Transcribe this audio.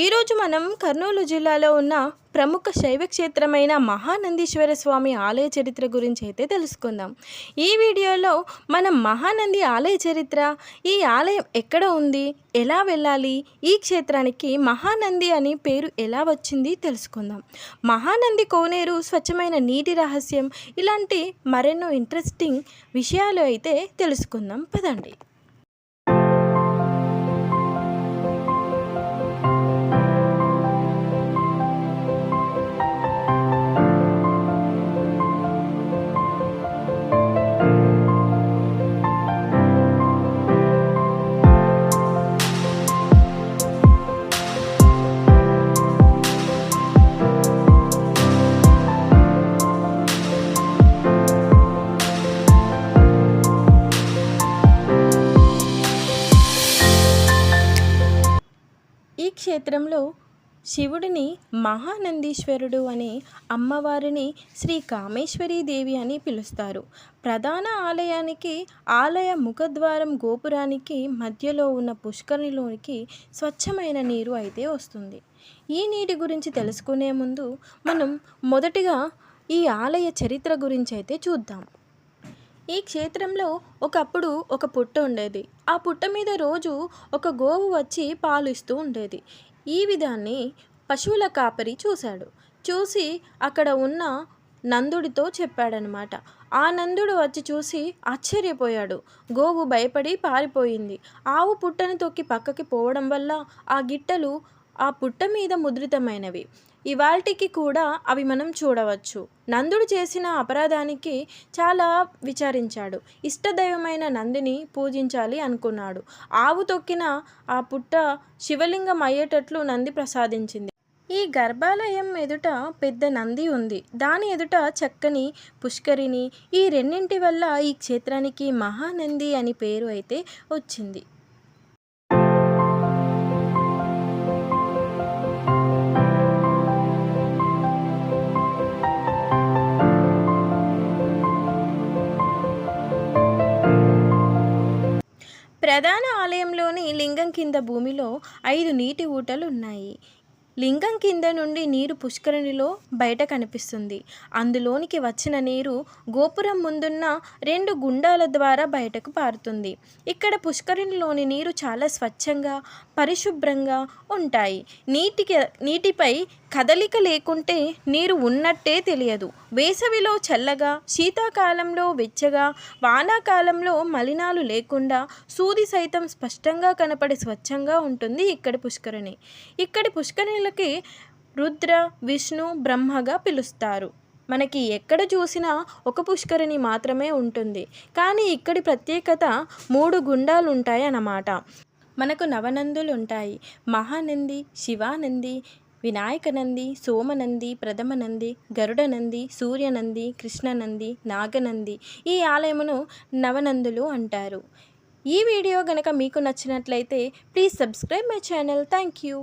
ఈరోజు మనం కర్నూలు జిల్లాలో ఉన్న ప్రముఖ శైవ క్షేత్రమైన మహానందీశ్వర స్వామి ఆలయ చరిత్ర గురించి అయితే తెలుసుకుందాం. ఈ వీడియోలో మనం మహానంది ఆలయ చరిత్ర, ఈ ఆలయం ఎక్కడ ఉంది, ఎలా వెళ్ళాలి, ఈ క్షేత్రానికి మహానంది అని పేరు ఎలా వచ్చింది తెలుసుకుందాం. మహానంది కోనేరు, స్వచ్ఛమైన నీటి రహస్యం, ఇలాంటి మరెన్నో ఇంట్రెస్టింగ్ విషయాలు అయితే తెలుసుకుందాం. పదండి. ఈ క్షేత్రంలో శివుడిని మహానందీశ్వరుడు అని, అమ్మవారిని శ్రీ కామేశ్వరీ దేవి అని పిలుస్తారు. ప్రధాన ఆలయానికి ఆలయ ముఖద్వారం గోపురానికి మధ్యలో ఉన్న పుష్కరిణిలోనికి స్వచ్ఛమైన నీరు అయితే వస్తుంది. ఈ నీటి గురించి తెలుసుకునే ముందు మనం మొదటిగా ఈ ఆలయ చరిత్ర గురించి అయితే చూద్దాం. ఈ క్షేత్రంలో ఒకప్పుడు ఒక పుట్ట ఉండేది. ఆ పుట్ట మీద రోజు ఒక గోవు వచ్చి పాలు ఇస్తూ ఉండేది. ఈ విధాన్ని పశువుల కాపరి చూశాడు. చూసి అక్కడ ఉన్న నందుడితో చెప్పాడనమాట. ఆ నందుడు వచ్చి చూసి ఆశ్చర్యపోయాడు. గోవు భయపడి పారిపోయింది. ఆవు పుట్టని తొక్కి పక్కకి పోవడం వల్ల ఆ గిట్టలు ఆ పుట్ట మీద ముద్రితమైనవి. ఇవాల్టికి కూడా అవి మనం చూడవచ్చు. నందుడు చేసిన అపరాధానికి చాలా విచారించాడు. ఇష్టదైవమైన నందిని పూజించాలి అనుకున్నాడు. ఆవు తొక్కిన ఆ పుట్ట శివలింగం అయ్యేటట్లు నంది ప్రసాదించింది. ఈ గర్భాలయం ఎదుట పెద్ద నంది ఉంది. దాని ఎదుట చక్కని పుష్కరిణి. ఈ రెండింటి వల్ల ఈ క్షేత్రానికి మహానంది అని పేరు అయితే వచ్చింది. ప్రధాన ఆలయంలోని లింగం కింద భూమిలో 5 నీటి ఊటలు ఉన్నాయి. లింగం కింద నుండి నీరు పుష్కరిణిలో బయట కనిపిస్తుంది. అందులోనికి వచ్చిన నీరు గోపురం ముందున్న 2 గుండాల ద్వారా బయటకు పారుతుంది. ఇక్కడ పుష్కరిణిలోని నీరు చాలా స్వచ్ఛంగా, పరిశుభ్రంగా ఉంటాయి. నీటిపై కదలిక లేకుంటే నీరు ఉన్నట్టే తెలియదు. వేసవిలో చల్లగా, శీతాకాలంలో వెచ్చగా, వానాకాలంలో మలినాలు లేకుండా, సూది సైతం స్పష్టంగా కనపడి స్వచ్ఛంగా ఉంటుంది ఇక్కడి పుష్కరిణి. ఇక్కడి పుష్కరిణిలకి రుద్ర, విష్ణు, బ్రహ్మగా పిలుస్తారు. మనకి ఎక్కడ చూసినా ఒక పుష్కరిణి మాత్రమే ఉంటుంది. కానీ ఇక్కడి ప్రత్యేకత 3 గుండాలు ఉంటాయి అన్నమాట. మనకు నవనందులు ఉంటాయి. మహానంది, శివానంది, వినాయకనంది, సోమనంది, ప్రథమనంది, గరుడనంది, సూర్యనంది, కృష్ణనంది, నాగనంది. ఈ ఆలయమును నవనందులు అంటారు. ఈ వీడియో గనక మీకు నచ్చినట్లయితే please subscribe my channel. Thank you.